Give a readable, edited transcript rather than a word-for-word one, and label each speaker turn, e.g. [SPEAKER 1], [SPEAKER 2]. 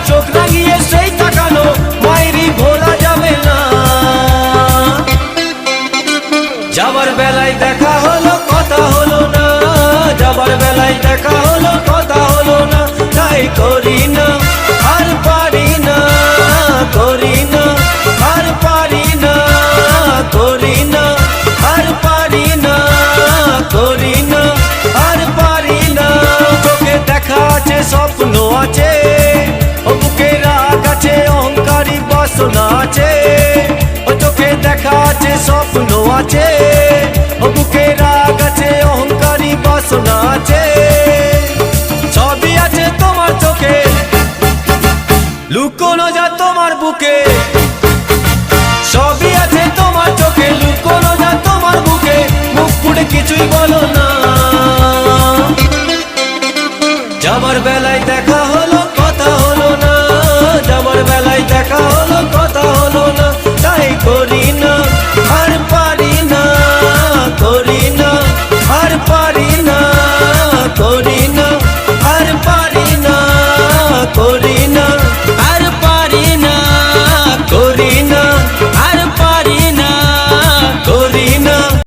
[SPEAKER 1] চোখ রাঙিয়ে সেই তাকানো মায়েরই ভোলা যাবে না। যাবার বেলায় দেখা হলো কথা হলো না, যাবার বেলায় দেখা হলো কথা হলো না। তাই করি না আর পারি না, করি না আর পারি না, করি না আর পারি না, করি না আর পারি না। চোখে দেখা আছে স্বপ্ন আছে, ও বুকে রাগ আছে অহংকারী বাসনা আছে। ও চোখে দেখা আছে স্বপ্ন আছে, ও বুকে রাগ আছে অহংকারী বাসনা আছে। সবই আছে তোমার চোখে, লুকোনো যা তোমার বুকে। সবই আছে তোমার চোখে, লুকোনো যা তোমার বুকে। মুখ পুড়ে কিছুই বলো না। যাবার বেলায় দেখা হলো